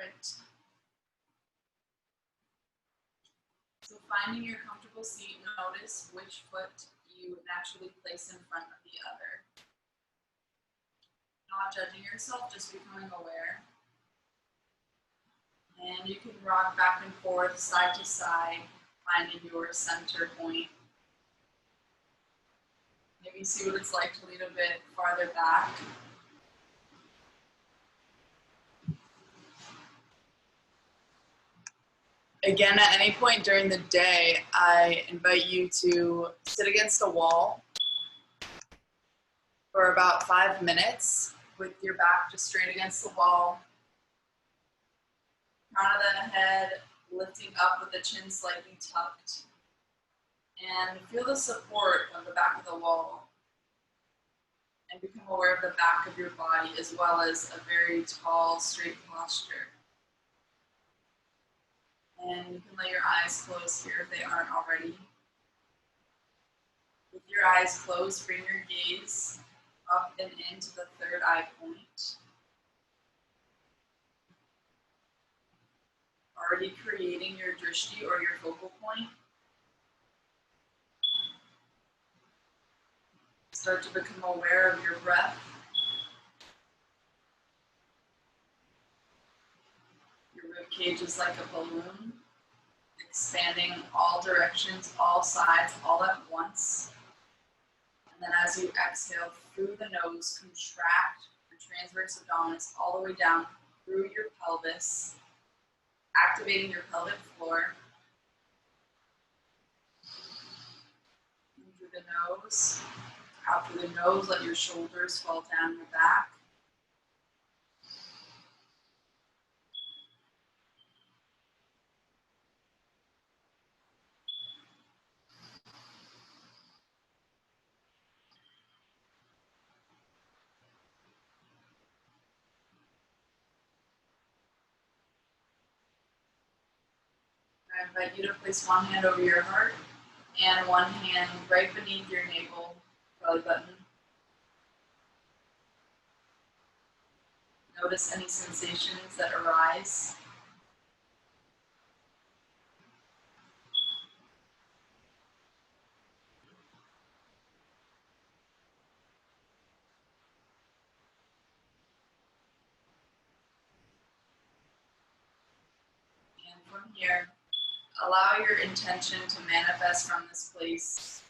Perfect. So finding your comfortable seat, notice which foot you naturally place in front of the other. Not judging yourself, just becoming aware. And you can rock back and forth, side to side, finding your center point. Maybe see what it's like to lean a bit farther back. Again, at any point during the day, I invite you to sit against a wall for about 5 minutes with your back just straight against the wall. Crown of the head lifting up with the chin slightly tucked. And feel the support of the back of the wall. And become aware of the back of your body as well as a very tall, straight posture. And you can let your eyes close here if they aren't already. With your eyes closed, bring your gaze up and into the third eye point. Already creating your drishti or your focal point. Start to become aware of your breath. Your rib cage is like a balloon, expanding all directions, all sides, all at once. And then as you exhale through the nose, contract your transverse abdominis all the way down through your pelvis, activating your pelvic floor. In through the nose. Out through the nose, let your shoulders fall down your back. I invite you to place one hand over your heart and one hand right beneath your navel, belly button. Notice any sensations that arise. And from here, allow your intention to manifest from this place.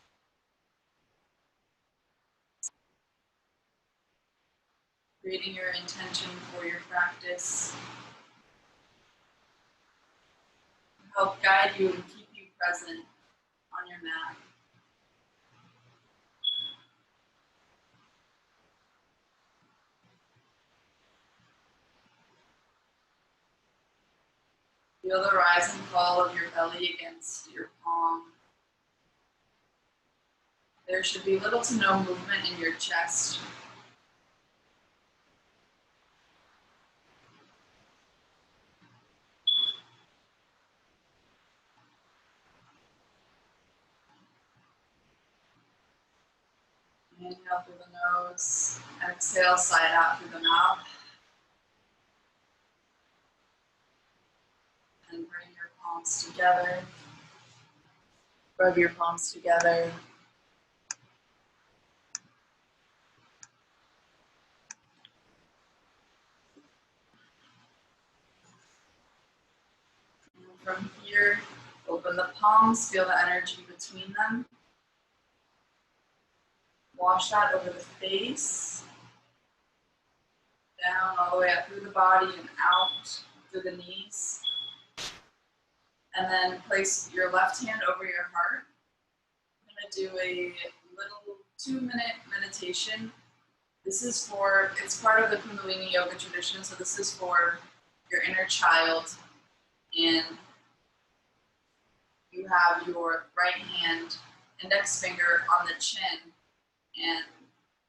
Creating your intention for your practice. Help guide you and keep you present on your mat. Feel the rise and fall of your belly against your palm. There should be little to no movement in your chest. Inhale through the nose, exhale, sigh out through the mouth. And bring your palms together. Rub your palms together. And from here, open the palms, feel the energy between them. Wash that over the face. Down all the way up through the body and out through the knees. And then place your left hand over your heart. I'm going to do a little 2-minute meditation. This is for, it's part of the Kundalini yoga tradition, so this is for your inner child. And you have your right hand, index finger on the chin, and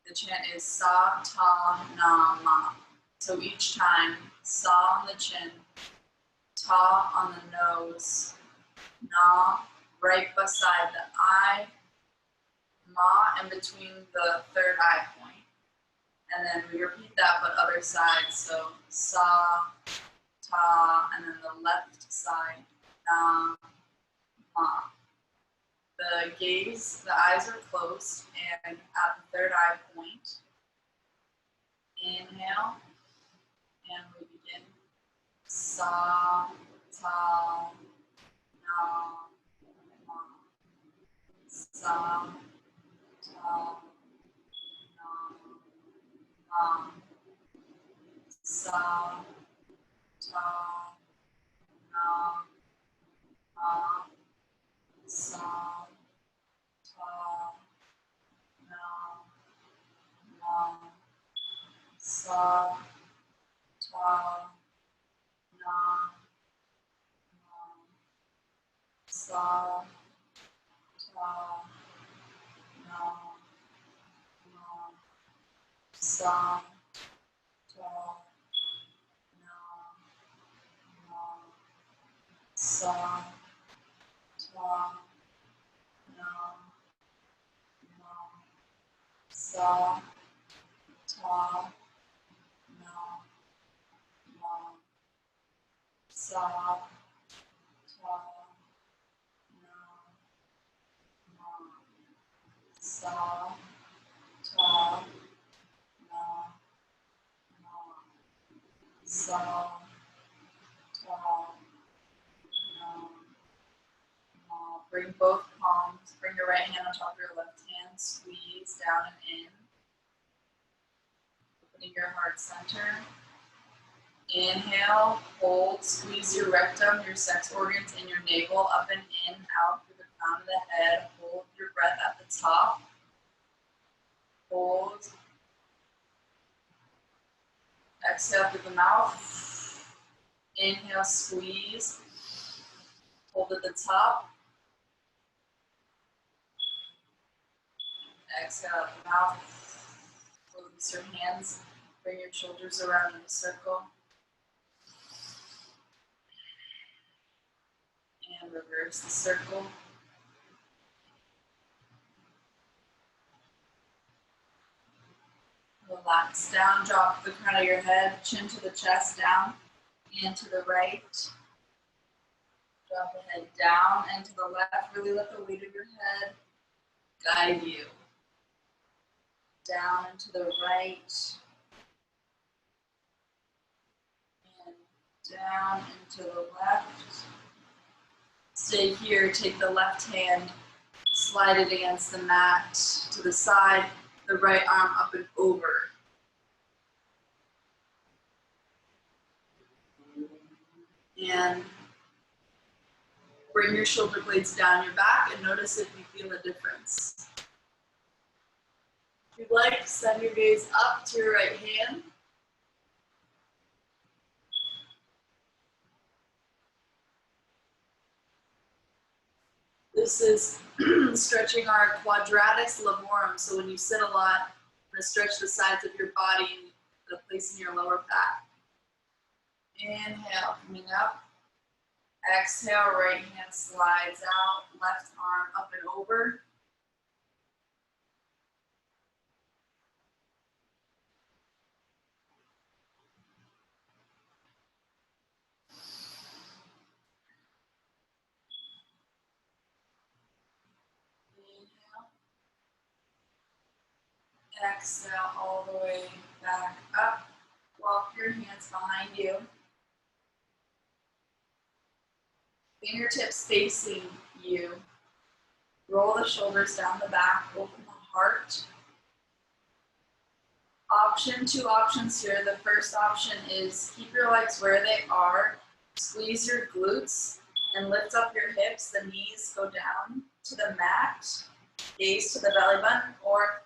the chant is Sa, Ta, Na, Ma. So each time, Sa on the chin, Ta on the nose, Na right beside the eye, Ma in between the third eye point. And then we repeat that but other side. So Sa, ta, and then the left side, na, ma. The gaze, the eyes are closed, and at the third eye point, inhale, and we begin. Sa, ta, na, ma. Sa, ta, na, ma. Sa, ta, na, ma. Sa, ta, na, ma. Sa, ta, na, ma. Sa, ta, na, ma. Sa, ta, na, ma. Sa, ta, na, ma. Sa, ta, na, ma. Sa, ta, na, ma. Sa, ta, na, ma. Sa, ta, na, ma. Bring both palms, bring your right hand on top of your left hand, squeeze down and in, opening your heart center. Inhale, hold, squeeze your rectum, your sex organs, and your navel up and in, out through the crown of the head. Hold your breath at the top. Hold. Exhale through the mouth. Inhale, squeeze. Hold at the top. Exhale out the mouth. Release your hands. Bring your shoulders around in a circle. And reverse the circle. Relax down, drop the crown of your head, chin to the chest, down and to the right. Drop the head down and to the left. Really let the weight of your head guide you. Down and to the right. And down and to the left. Stay here, take the left hand, slide it against the mat to the side, the right arm up and over. And bring your shoulder blades down your back and notice if you feel a difference. If you'd like, send your gaze up to your right hand. This is stretching our quadratus lumborum. So when you sit a lot, you're going to stretch the sides of your body and the place in your lower back. Inhale, coming up. Exhale, right hand slides out, left arm up and over. Exhale all the way back up. Walk your hands behind you. Fingertips facing you. Roll the shoulders down the back, open the heart. Two options here. The first option is keep your legs where they are, squeeze your glutes, and lift up your hips. The knees go down to the mat, gaze to the belly button, or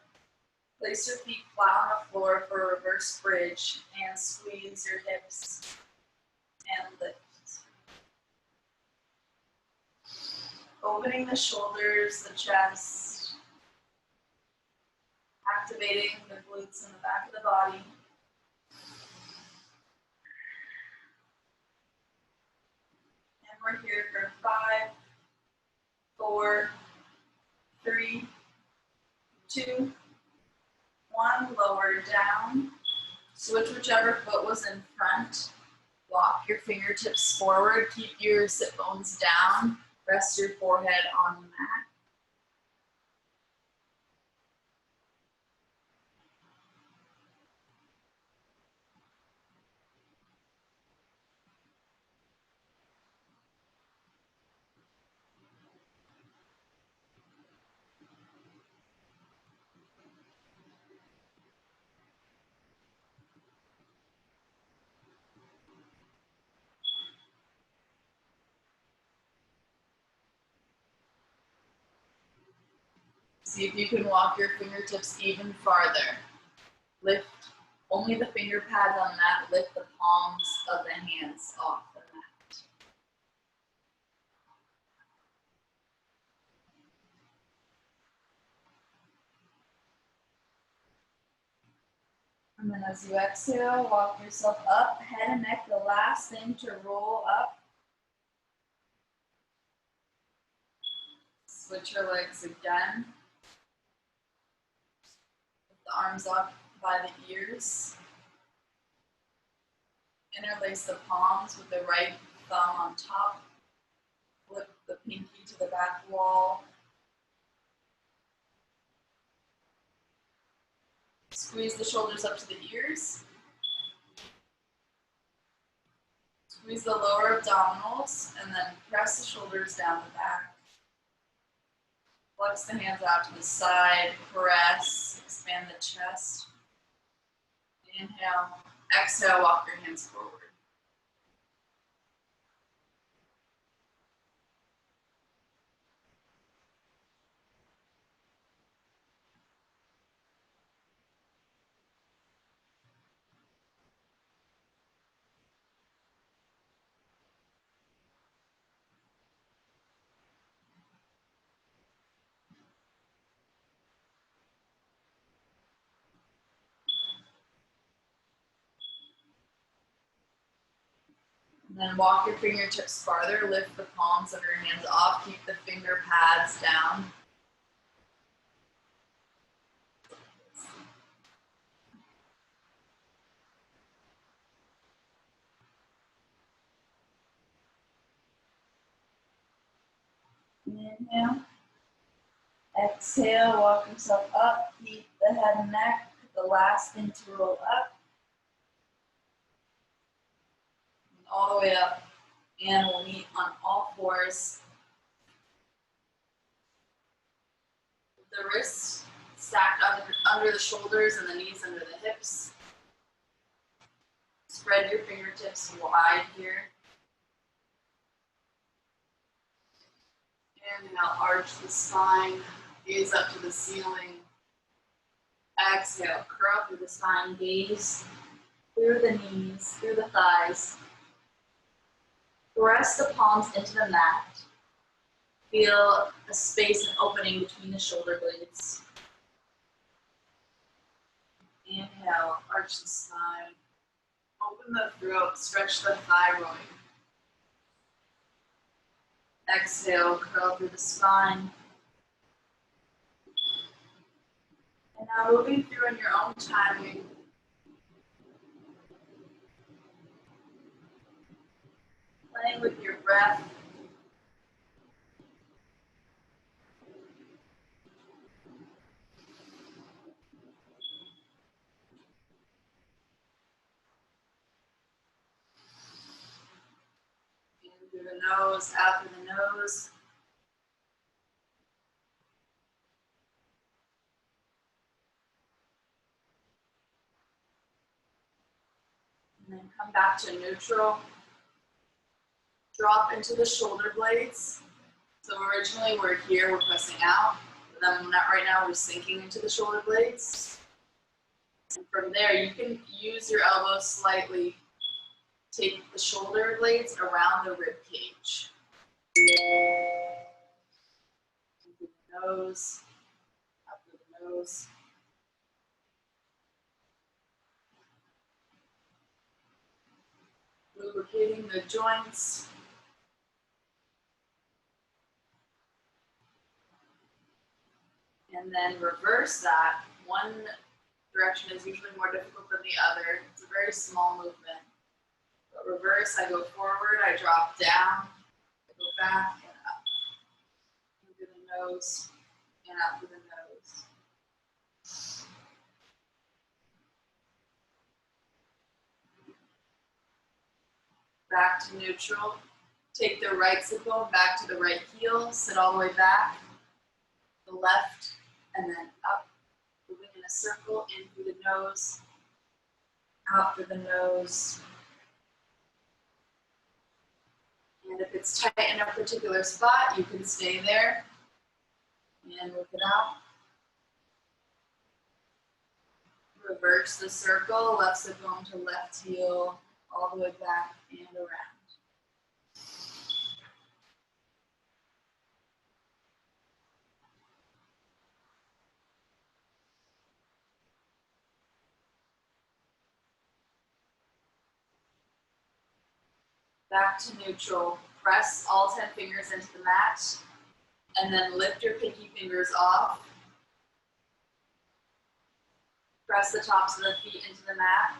place your feet flat on the floor for a reverse bridge and squeeze your hips and lift. Opening the shoulders, the chest, activating the glutes in the back of the body. And we're here for 5, 4, 3, 2, 1. Lower down. Switch whichever foot was in front. Walk your fingertips forward. Keep your sit bones down. Rest your forehead on the mat. See if you can walk your fingertips even farther. Lift only the finger pads on the mat. Lift the palms of the hands off the mat. And then as you exhale, walk yourself up, head and neck. The last thing to roll up. Switch your legs again. Lift the arms up by the ears. Interlace the palms with the right thumb on top. Flip the pinky to the back wall. Squeeze the shoulders up to the ears. Squeeze the lower abdominals and then press the shoulders down the back. Flex the hands out to the side, press, expand the chest. Inhale, exhale, walk your hands forward. And then walk your fingertips farther, lift the palms of your hands off, keep the finger pads down. Inhale. Exhale, walk yourself up, keep the head and neck, the last thing to roll up. And all the way up, and we'll meet on all fours. The wrists stacked under the shoulders and the knees under the hips. Spread your fingertips wide here. Inhale, arch the spine, gaze up to the ceiling. Exhale, curl through the spine, gaze through the knees, through the thighs. Press the palms into the mat. Feel a space and opening between the shoulder blades. Inhale, arch the spine. Open the throat, stretch the thyroid. Exhale, curl through the spine. And now moving through in your own timing. Playing with your breath. In through the nose, out through the nose. And then come back to neutral. Drop into the shoulder blades. So originally we're here, we're pressing out. But then right now we're sinking into the shoulder blades. And from there, you can use your elbows slightly. Take the shoulder blades around the rib cage. Through the nose, up through the nose. Lubricating the joints. And then reverse that. One direction is usually more difficult than the other. It's a very small movement. But Reverse, I go forward, I drop down, I go back and up. Through the nose and out through the nose. Back to neutral. Take the right sit bone back to the right heel, sit all the way back. The left, and then up, moving in a circle, in through the nose, out through the nose. And if it's tight in a particular spot, you can stay there and work it out. Reverse the circle, left sit bone to left heel, all the way back and around. Back to neutral. Press all 10 fingers into the mat, and then lift your pinky fingers off. Press the tops of the feet into the mat.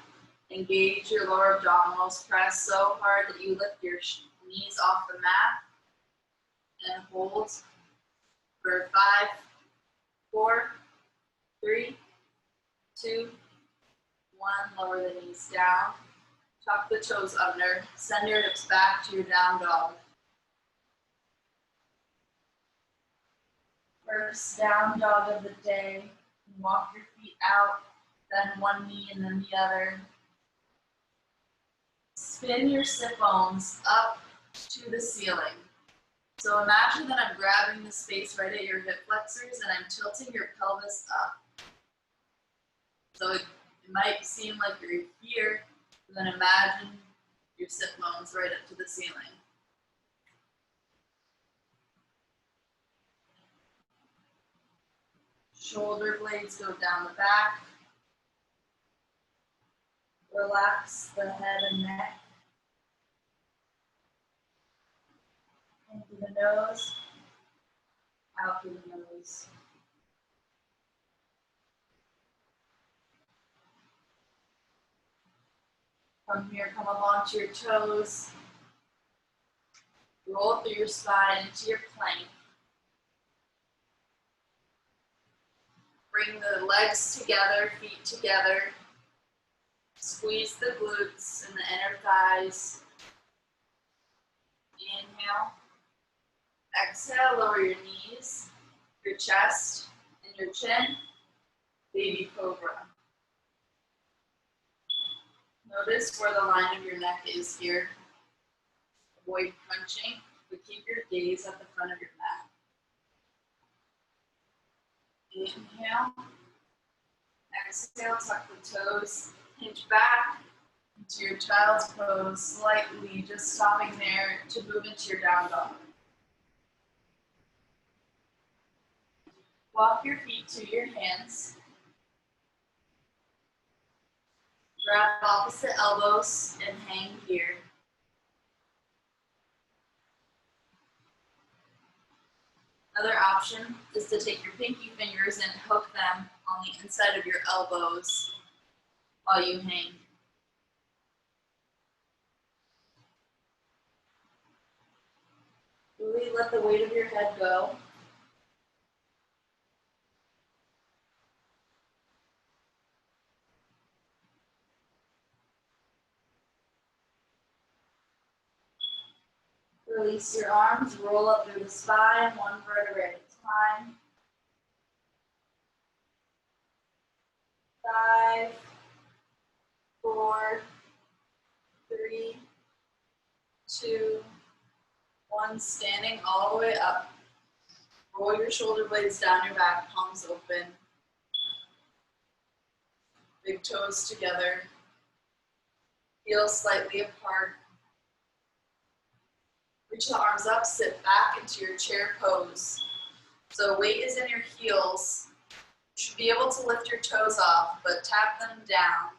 Engage your lower abdominals. Press so hard that you lift your knees off the mat. And hold for 5, 4, 3, 2, 1. Lower the knees down. Tuck the toes under. Send your hips back to your down dog. First down dog of the day. Walk your feet out, then one knee and then the other. Spin your sit bones up to the ceiling. So imagine that I'm grabbing the space right at your hip flexors and I'm tilting your pelvis up. So it might seem like you're here, but then imagine your sit bones right up to the ceiling. Shoulder blades go down the back. Relax the head and neck. In through the nose, out through the nose. From here, come along to your toes. Roll through your spine into your plank. Bring the legs together, feet together. Squeeze the glutes and the inner thighs. Inhale. Exhale, lower your knees, your chest, and your chin. Baby cobra. Notice where the line of your neck is here. Avoid crunching, but keep your gaze at the front of your mat. Inhale. Exhale, tuck the toes, hinge back into your child's pose slightly, just stopping there to move into your down dog. Walk your feet to your hands. Grab opposite elbows and hang here. Another option is to take your pinky fingers and hook them on the inside of your elbows while you hang. Really let the weight of your head go. Release your arms, roll up through the spine, one vertebrae at a time. 5, 4, 3, 2, 1. Standing all the way up. Roll your shoulder blades down your back, palms open. Big toes together. Heels slightly apart. Reach the arms up, sit back into your chair pose. So weight is in your heels. You should be able to lift your toes off, but tap them down.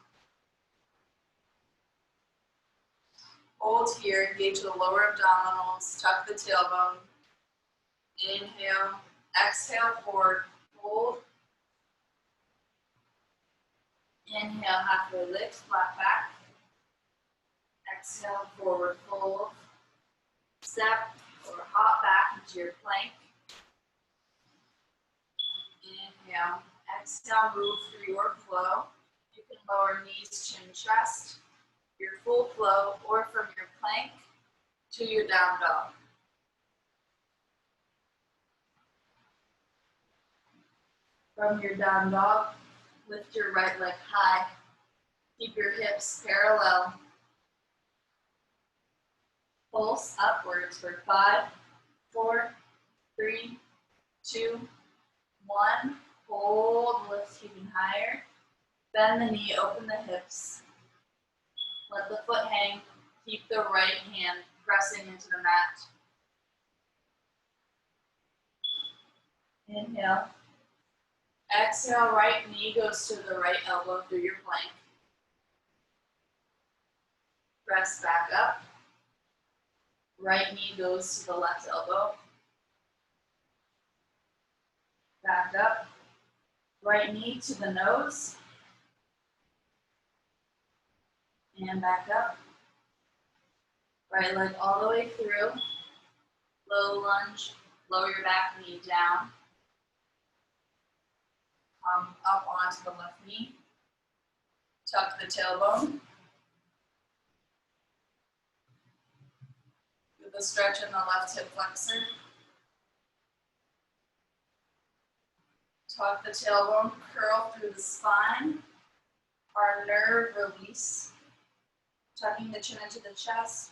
Hold here, engage the lower abdominals, tuck the tailbone. Inhale, exhale forward, hold. Inhale, halfway lift, flat back. Exhale, forward fold. Step or hop back into your plank. Inhale. Exhale, move through your flow. You can lower knees, chin, chest, your full flow, or from your plank to your down dog. From your down dog, lift your right leg high. Keep your hips parallel. Pulse upwards for 5, 4, 3, 2, 1. Hold, lift even higher. Bend the knee, open the hips. Let the foot hang. Keep the right hand pressing into the mat. Inhale. Exhale, right knee goes to the right elbow through your plank. Press back up. Right knee goes to the left elbow. Back up. Right knee to the nose. And back up. Right leg all the way through. Low lunge. Lower your back knee down. Come up onto the left knee. Tuck the tailbone. Do the stretch in the left hip flexor. Tuck the tailbone, curl through the spine. Our nerve release. Tucking the chin into the chest.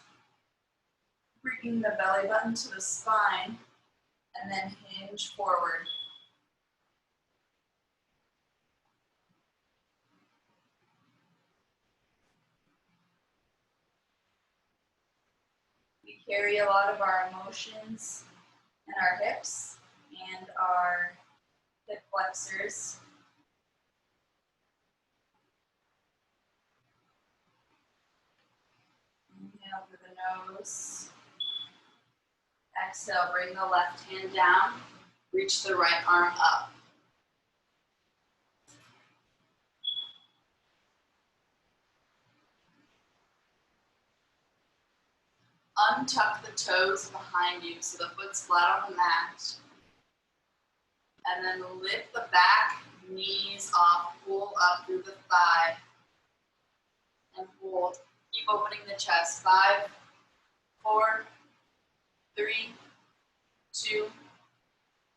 Bringing the belly button to the spine. And then hinge forward. We carry a lot of our emotions in our hips and our hip flexors. Inhale through the nose. Exhale, bring the left hand down. Reach the right arm up. Untuck the toes behind you so the foot's flat on the mat. And then lift the back knees off, pull up through the thigh. And hold. Keep opening the chest. 5, 4, 3, 2,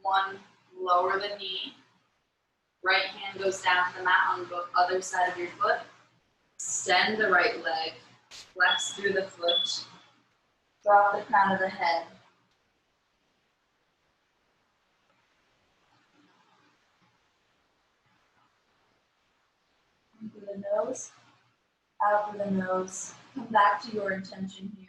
1. Lower the knee. Right hand goes down to the mat on the other side of your foot. Extend the right leg. Flex through the foot. Drop the crown of the head. In through the nose, out through the nose. Come back to your intention here.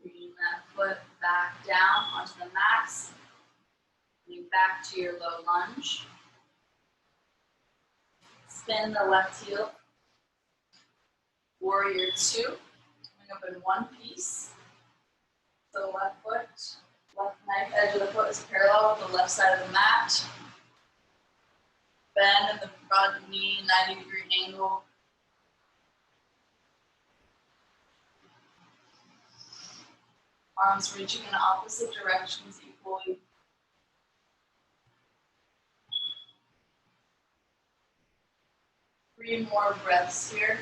Bringing that foot back down onto the mat. Coming back to your low lunge. Spin the left heel. Warrior 2. Coming up in one piece. So the left foot, left knife edge of the foot is parallel with the left side of the mat. Bend in the front knee, 90-degree angle. Arms reaching in opposite directions equally. Three more breaths here.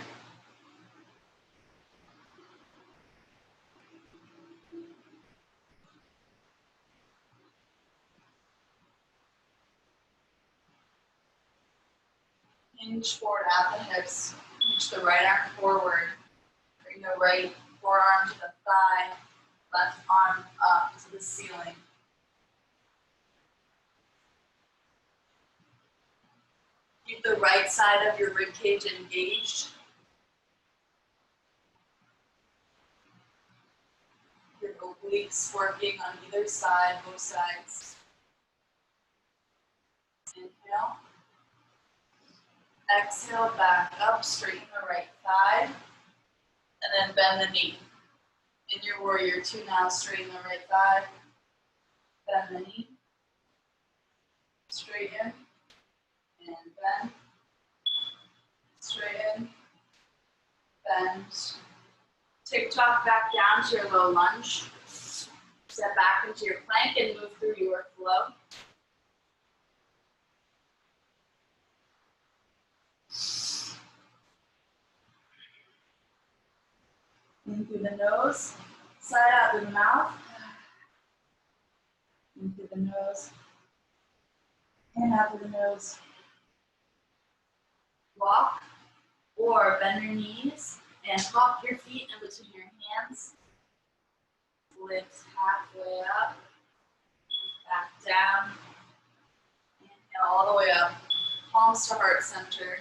Hinge forward at the hips. Reach the right arm forward. Bring the right forearm to the thigh. Left arm up to the ceiling. Keep the right side of your rib cage engaged. Your obliques working on either side, both sides. Inhale. Exhale, back up, straighten the right thigh. And then bend the knee. In your warrior two now, straighten the right thigh. Bend the knee. Straighten. And bend. Straighten. Bend. Tick-tock back down to your low lunge. Step back into your plank and move through your flow. In through the nose, side out through the mouth. In through the nose, and out through the nose. Walk or bend your knees and hop your feet in between your hands. Lift halfway up, back down. Inhale all the way up, palms to heart center.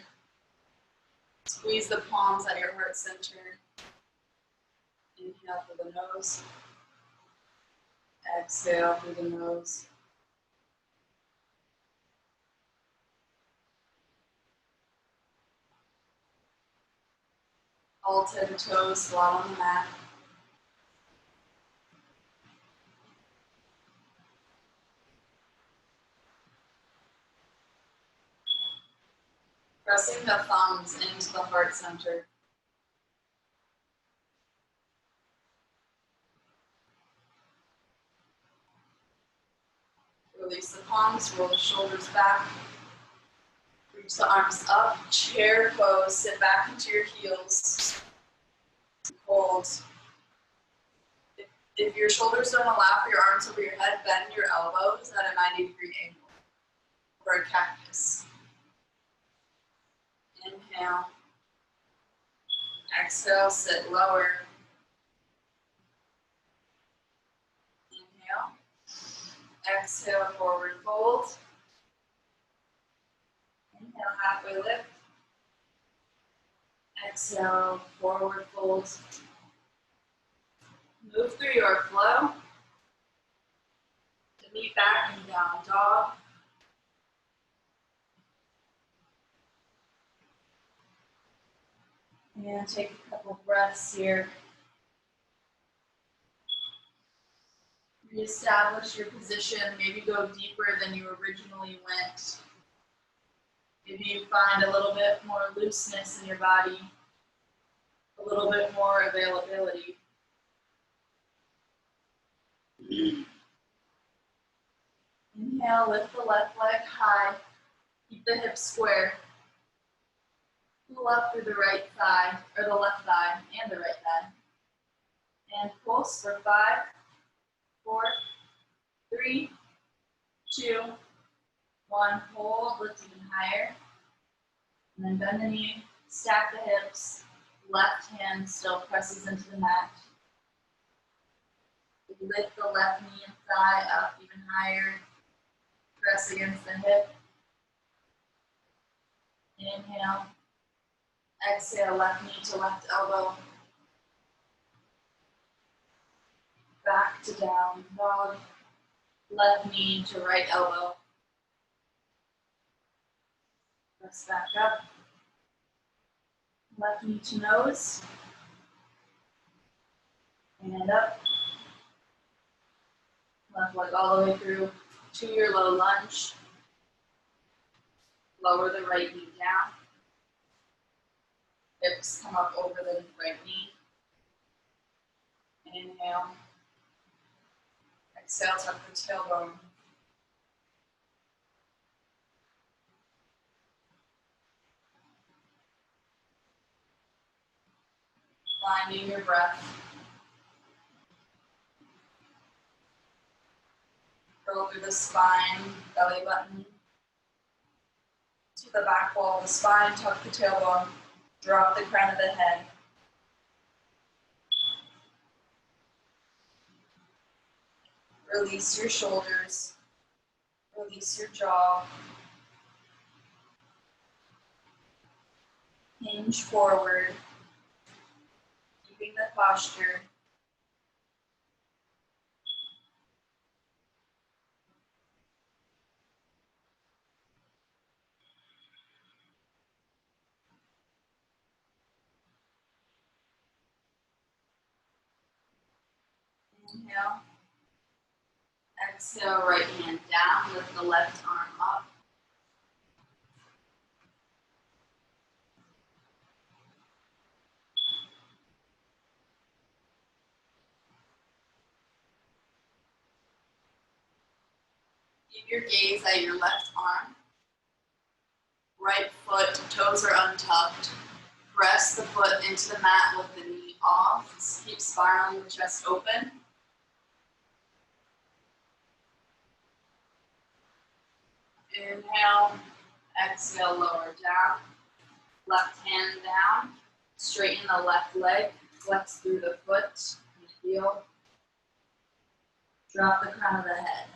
Squeeze the palms at your heart center. Inhale through the nose. Exhale through the nose. All 10 toes flat on the mat. Pressing the thumbs into the heart center. Release the palms, roll the shoulders back. Reach the arms up, chair pose, sit back into your heels. Hold. If your shoulders don't allow for your arms over your head, bend your elbows at a 90-degree angle for a cactus. Inhale. Exhale, sit lower. Inhale. Exhale, forward fold. Inhale, halfway lift. Exhale, forward fold. Move through your flow to meet back in down dog. And take a couple breaths here. Reestablish your position. Maybe go deeper than you originally went. Maybe you find a little bit more looseness in your body, a little bit more availability. Inhale, lift the left leg high. Keep the hips square. Pull up through the right thigh, or the left thigh, and the right thigh. And pulse for 5, 4, 3, 2, 1. Hold, lift even higher. And then bend the knee, stack the hips. Left hand still presses into the mat. Lift the left knee and thigh up even higher. Press against the hip. Inhale. Exhale, left knee to left elbow. Back to down dog. Left knee to right elbow. Press back up. Left knee to nose. And up. Left leg all the way through to your low lunge. Lower the right knee down. Hips come up over the right knee. Inhale. Exhale, tuck the tailbone. Finding your breath. Curl through the spine, belly button. To the back wall of the spine, tuck the tailbone. Drop the crown of the head. Release your shoulders. Release your jaw. Hinge forward. Keeping the posture. Inhale. Exhale, right hand down, lift the left arm up. Keep your gaze at your left arm. Right foot, toes are untucked. Press the foot into the mat with the knee off. Keep spiraling the chest open. Inhale, exhale, lower down. Left hand down. Straighten the left leg. Flex through the foot. Heel. Drop the crown of the head.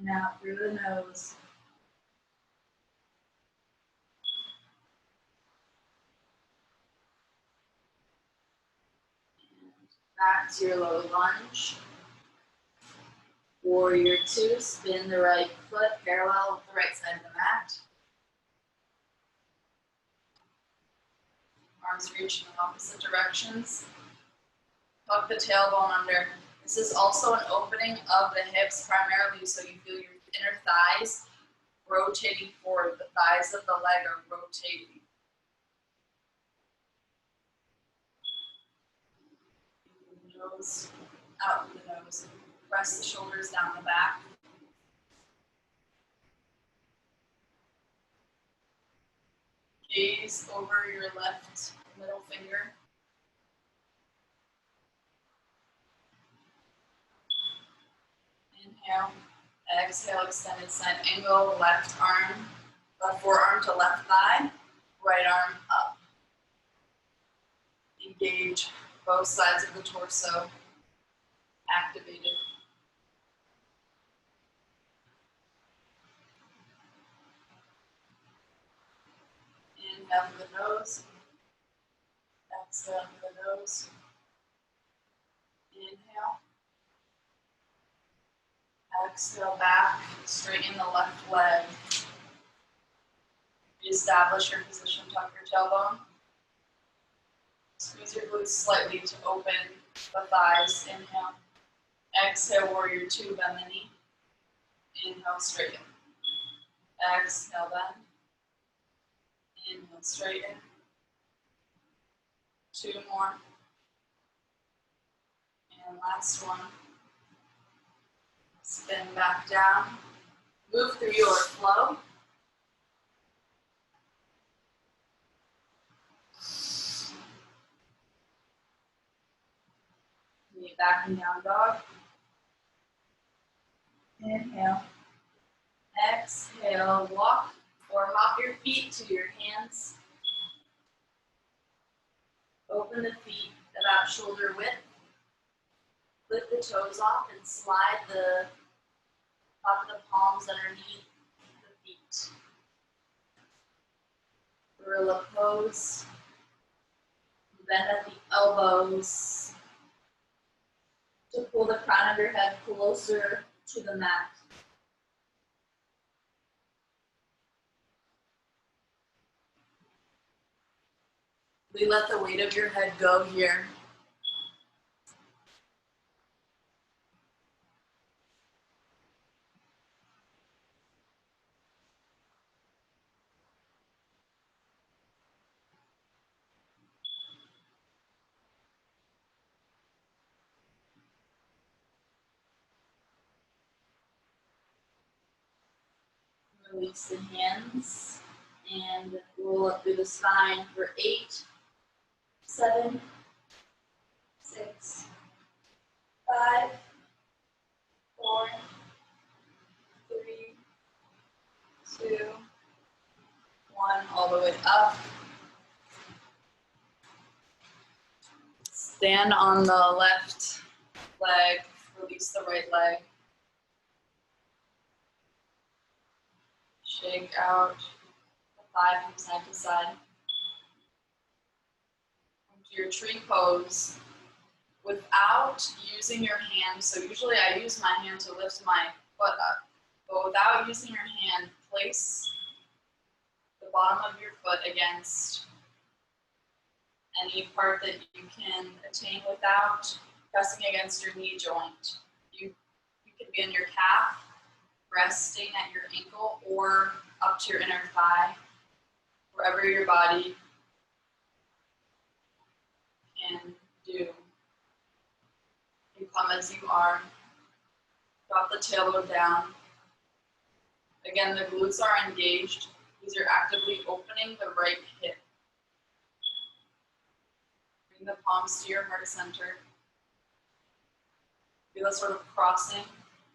In and out through the nose. Back to your low lunge. Warrior two, spin the right foot parallel with the right side of the mat. Arms reach in the opposite directions. Tuck the tailbone under. This is also an opening of the hips primarily, so you feel your inner thighs rotating forward. The thighs of the leg are rotating. Nose out through the nose. Press the shoulders down the back. Gaze over your left middle finger. Inhale. Exhale, extended side angle, left arm, left forearm to left thigh, right arm up. Engage both sides of the torso, activated. Inhale through the nose, exhale through the nose. Inhale. Exhale back, straighten the left leg. Reestablish your position, tuck your tailbone. Squeeze your glutes slightly to open the thighs. Inhale. Exhale, warrior two, bend the knee. Inhale, straighten. Exhale, bend. Inhale, straighten. Two more. And last one. Spin back down. Move through your flow. Knee back and down dog. Inhale. Exhale, walk or hop your feet to your hands. Open the feet about shoulder width. Lift the toes off and slide the top of the palms underneath the feet. Gorilla pose. Bend at the elbows to pull the crown of your head closer to the mat. We let the weight of your head go here. Release the hands and roll up through the spine for 8, 7, 6, 5, 4, 3, 2, 1, all the way up. Stand on the left leg, release the right leg. Shake out the thigh from side to side. Come to your tree pose without using your hand. So usually I use my hand to lift my foot up, but without using your hand, place the bottom of your foot against any part that you can attain without pressing against your knee joint. You could be in your calf, resting at your ankle, or up to your inner thigh, wherever your body can do. You come as you are. Drop the tailbone down. Again, the glutes are engaged because you're actively opening the right hip. Bring the palms to your heart center. Feel a sort of crossing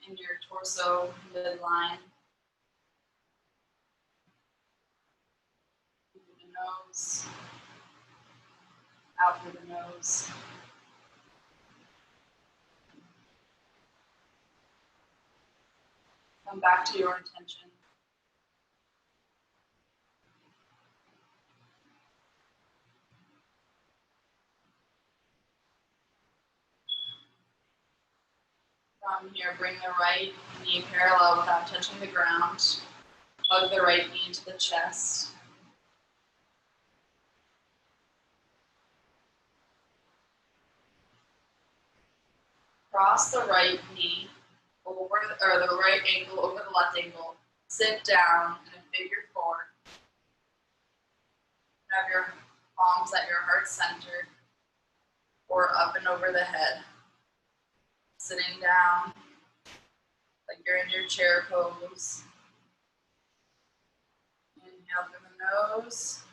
in your torso midline. Through the nose, out through the nose. Come back to your intention. From here, bring the right knee parallel without touching the ground. Hug the right knee to the chest. Cross the right knee over, or the right ankle over the left ankle. Sit down in a figure four. Have your palms at your heart center or up and over the head. Sitting down like you're in your chair pose. Inhale through the nose,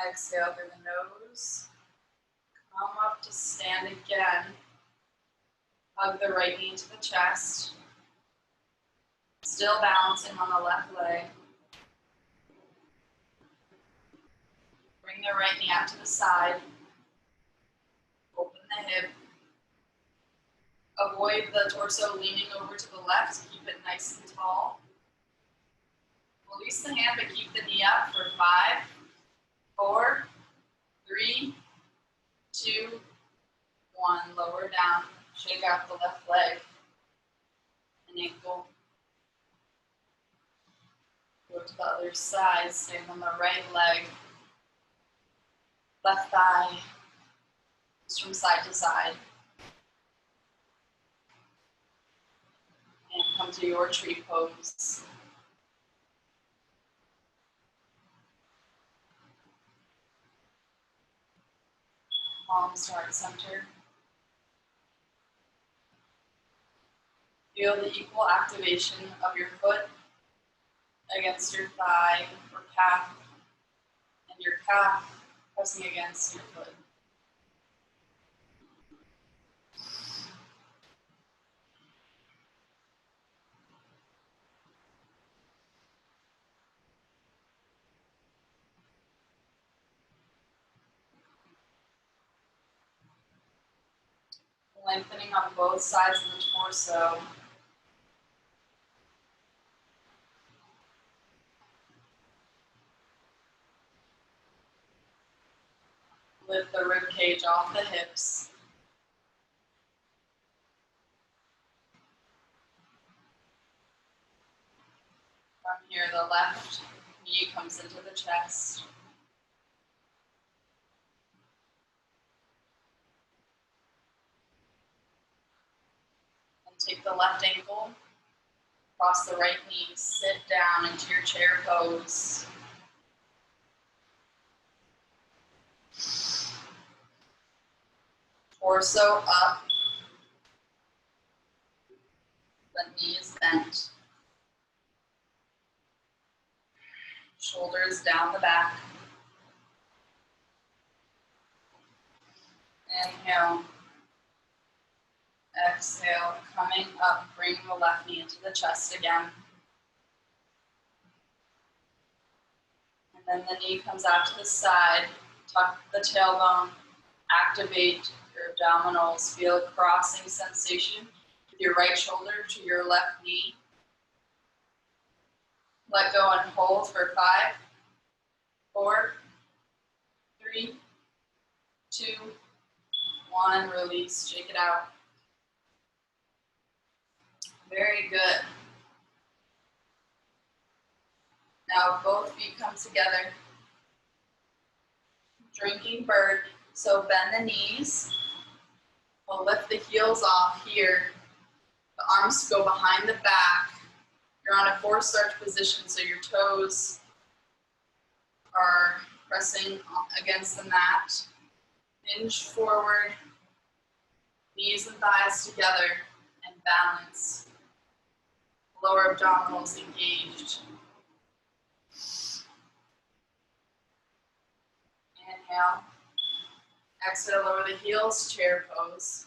exhale through the nose. Come up to stand again. Hug the right knee to the chest. Still balancing on the left leg. Bring the right knee out to the side. Open the hip. Avoid the torso leaning over to the left. Keep it nice and tall. Release the hand, but keep the knee up for 5, 4, 3, 2, 1. Lower down. Shake out the left leg and ankle. Go to the other side. Stand on the right leg. Left thigh. Just from side to side. And come to your tree pose. Palms to heart center. Feel the equal activation of your foot against your thigh or calf, and your calf pressing against your foot. Lengthening on both sides of the torso. Lift the rib cage off the hips. From here, the left knee comes into the chest. And take the left ankle, cross the right knee, sit down into your chair pose. Torso up. The knee is bent. Shoulders down the back. Inhale. Exhale. Coming up, bring the left knee into the chest again. And then the knee comes out to the side. Tuck the tailbone. Activate your abdominals. Feel a crossing sensation with your right shoulder to your left knee. Let go and hold for 5, 4, 3, 2, 1. Release. Shake it out. Very good. Now both feet come together. Drinking bird. So bend the knees. We'll lift the heels off here. The arms go behind the back. You're on a 4-starch position, so your toes are pressing against the mat. Hinge forward, knees and thighs together, and balance. Lower abdominals engaged. Inhale. Exhale, lower the heels, chair pose.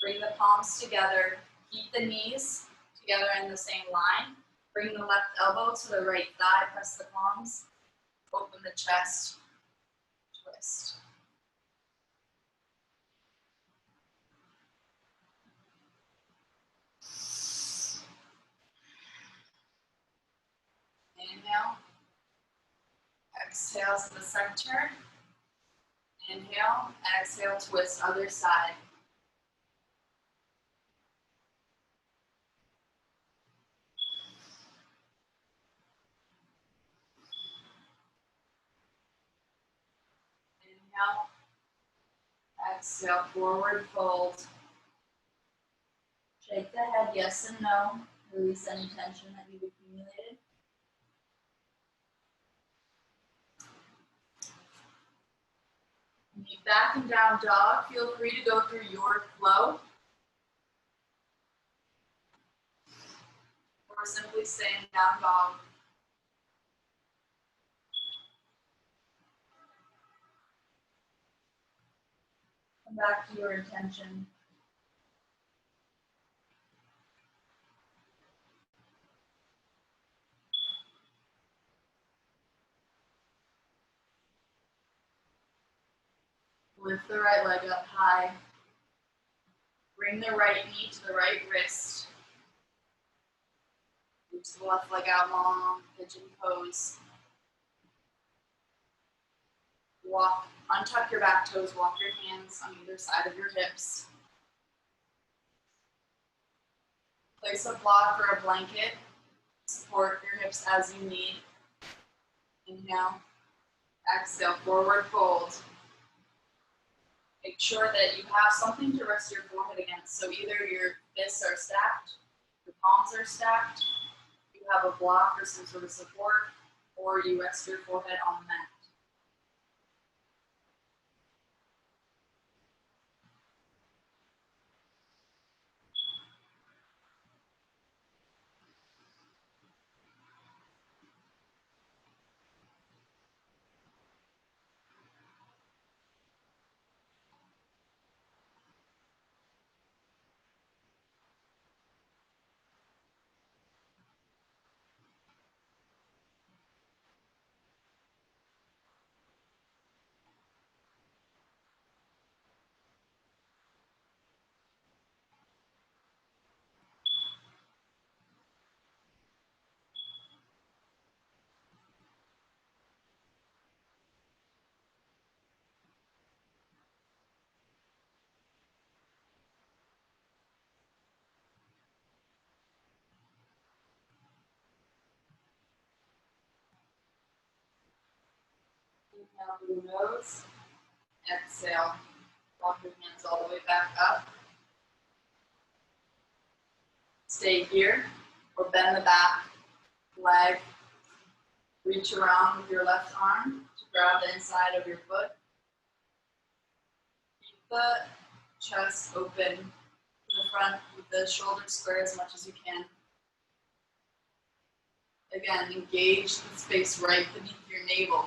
Bring the palms together. Keep the knees together in the same line. Bring the left elbow to the right thigh. Press the palms. Open the chest. Twist. Inhale. Exhale to the center. Inhale. Exhale, twist other side. Inhale. Exhale, forward fold. Shake the head, yes and no. Release any tension that you've accumulated. Knee back and down dog. Feel free to go through your flow. Or simply stay in down dog. Come back to your intention. Lift the right leg up high. Bring the right knee to the right wrist. Reach the left leg out long, pigeon pose. Walk, untuck your back toes, walk your hands on either side of your hips. Place a block or a blanket. Support your hips as you need. Inhale. Exhale, forward fold. Make sure that you have something to rest your forehead against. So either your fists are stacked, your palms are stacked, you have a block or some sort of support, or you rest your forehead on the mat. Inhale through the nose. Exhale. Walk your hands all the way back up. Stay here or bend the back leg. Reach around with your left arm to grab the inside of your foot. Keep the chest open to the front with the shoulders square as much as you can. Again, engage the space right beneath your navel.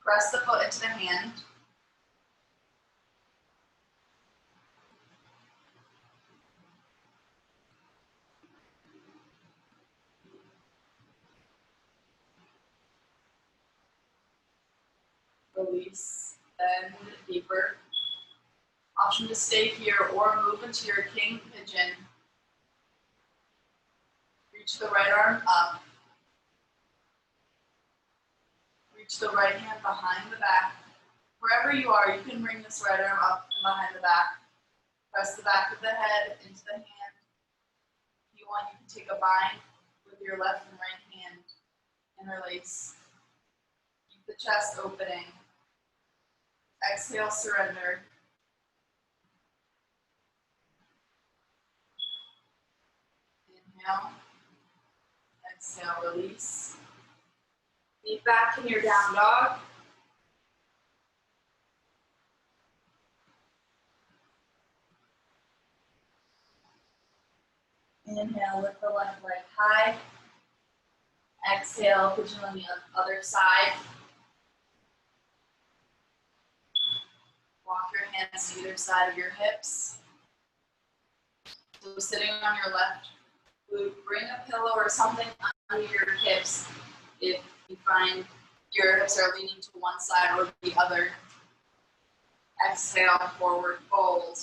Press the foot into the hand. release, bend deeper. Option to stay here or move into your king pigeon. Reach the right arm up. Reach the right hand behind the back. Wherever you are, you can bring this right arm up and behind the back. Press the back of the head into the hand. If you want, you can take a bind with your left and right hand and release. Keep the chest opening. Exhale, surrender. Inhale. Exhale, release. Feet back in your down dog. Inhale, lift the left leg high. Exhale, pigeon on the other side. Walk your hands to either side of your hips. So sitting on your left glute, bring a pillow or something under your hips if you find your hips are leaning to one side or the other. Exhale, forward fold.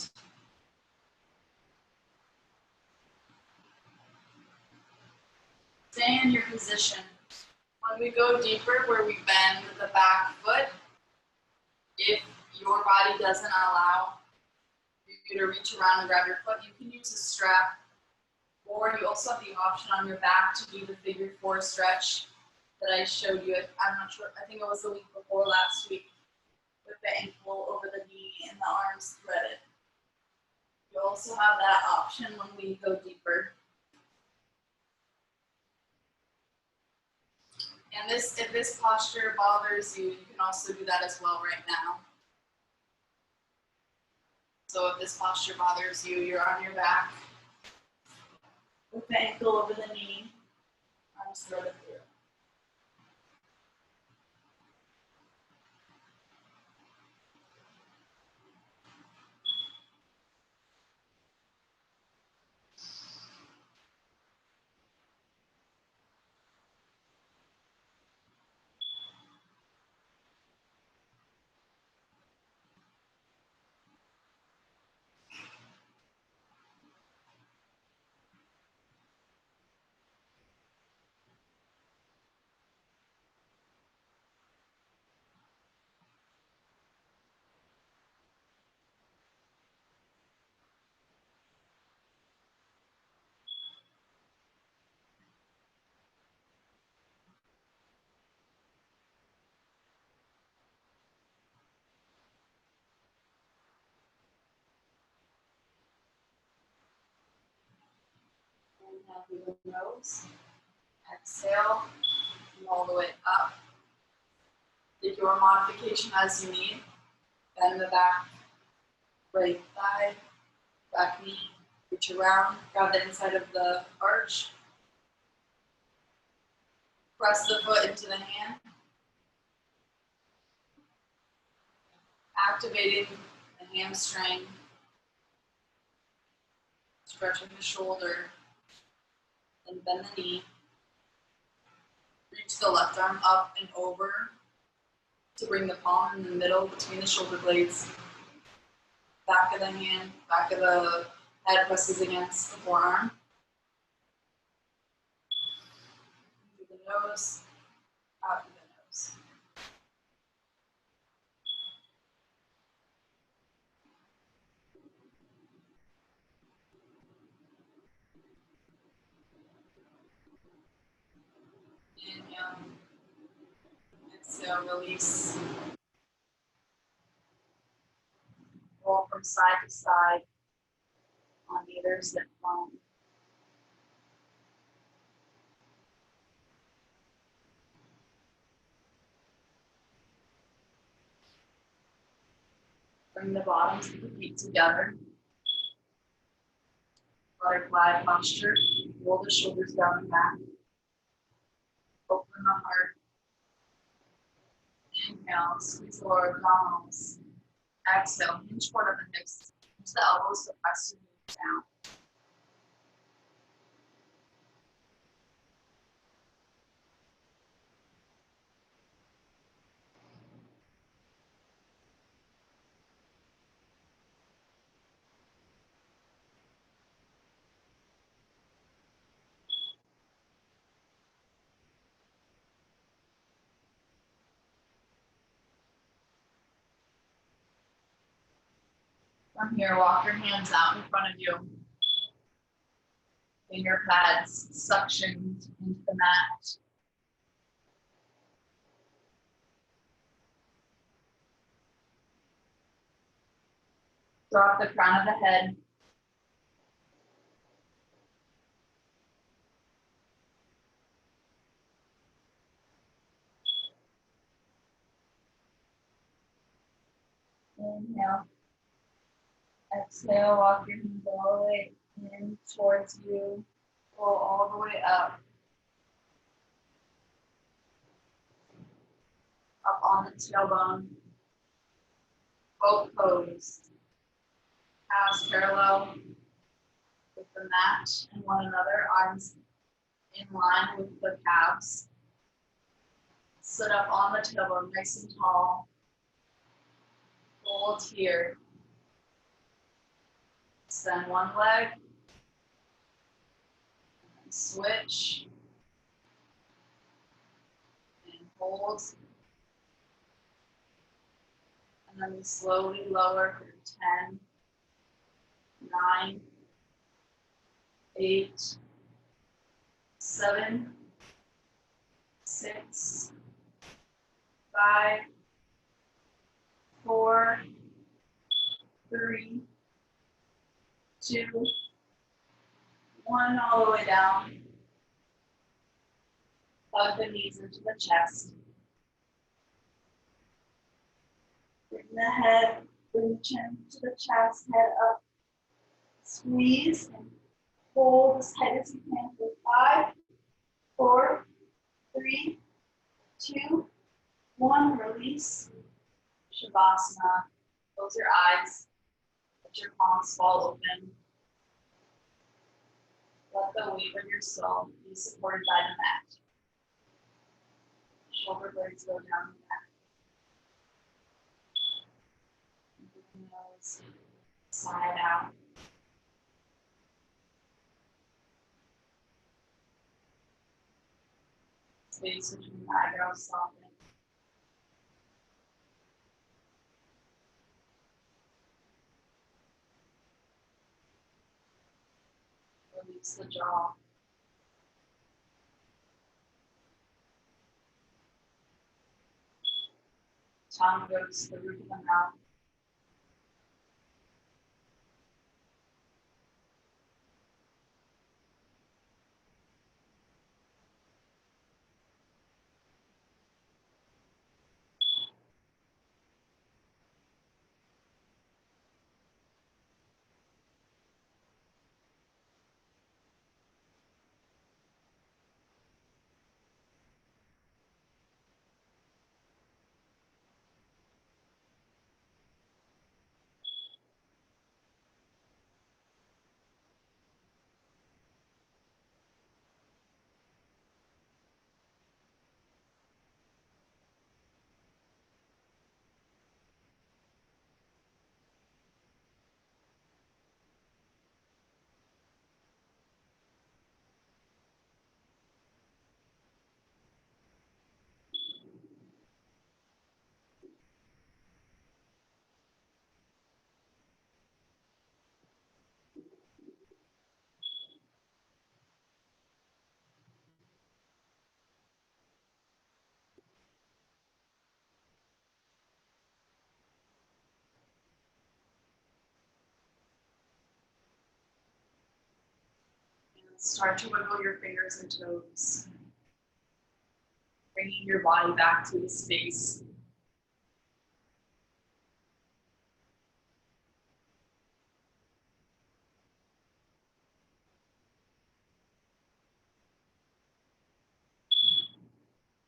Stay in your position. When we go deeper, where we bend the back foot, if your body doesn't allow you to reach around and grab your foot, you can use a strap, or you also have the option on your back to do the figure 4 stretch that I showed you. I'm not sure, I think it was the week before last week, with the ankle over the knee and the arms threaded. You also have that option when we go deeper. And if this posture bothers you, you can also do that as well right now. So if this posture bothers you, you're on your back with the ankle over the knee, arms threaded through. Inhale through the nose. Exhale, and all the way up. Take your modification as you need. Bend the back, right thigh, back knee, reach around, grab the inside of the arch. Press the foot into the hand. Activating the hamstring. Stretching the shoulder. Then bend the knee. Reach the left arm up and over to bring the palm in the middle between the shoulder blades. Back of the hand, back of the head presses against the forearm. Through the nose, out through the nose. Inhale. Exhale, release. Roll from side to side on either sit bone. Bring the bottoms of the feet together. Butterfly posture. Roll the shoulders down and back. Open the heart. Inhale, squeeze the lower abdominals. Exhale, hinge forward at the hips. Use the elbows to press your knees down. From here, walk your hands out in front of you. Finger pads suctioned into the mat. Drop the crown of the head. Inhale. Exhale, walk your hands all the way in towards you. Pull all the way up. Up on the tailbone. Both toes. Calves parallel with the mat and one another. Arms in line with the calves. Sit up on the tailbone, nice and tall. Hold here. Extend one leg. And switch. And hold. And then we slowly lower for 10, 9, 8, 7, 6, 5, 4, 3, 2, 1, all the way down. Hug the knees into the chest. Bring the head, bring the chin to the chest, head up. Squeeze and hold as tight as you can for 5, 4, 3, 2, 1. Release. Shavasana. Close your eyes. Let your palms fall open. Let the weight of your soul be supported by the mat. Shoulder blades go down the back. Nose, side out. Space between the eyebrows soften. Release the jaw. Tongue goes to the roof of the mouth. Start to wiggle your fingers and toes, bringing your body back to the space.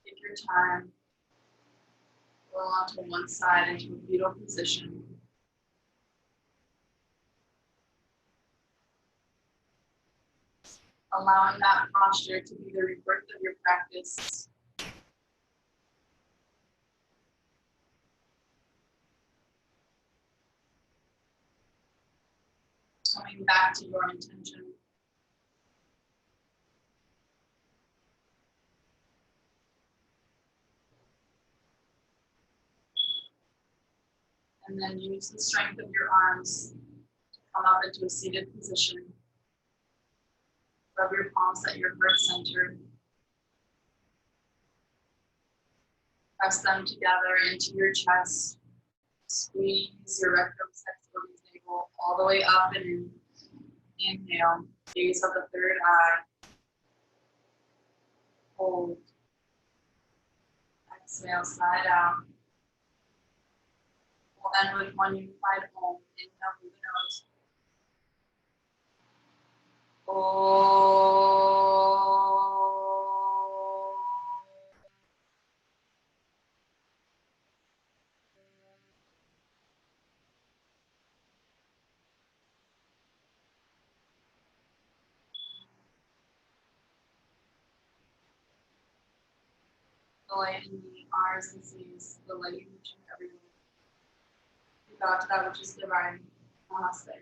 Take your time. Roll onto one side into a fetal position. Allowing that posture to be the rebirth of your practice. Coming back to your intention. And then use the strength of your arms to come up into a seated position. Rub your palms at your heart center. Press them together into your chest. Squeeze your rectum, sexual navel all the way up and in. Inhale, gaze at the third eye. Hold. Exhale, side out. We'll end with one unified home. Inhale through the nose. The light in the R's and C's, the light reaching everyone. We bow to that which is divine. Namaste.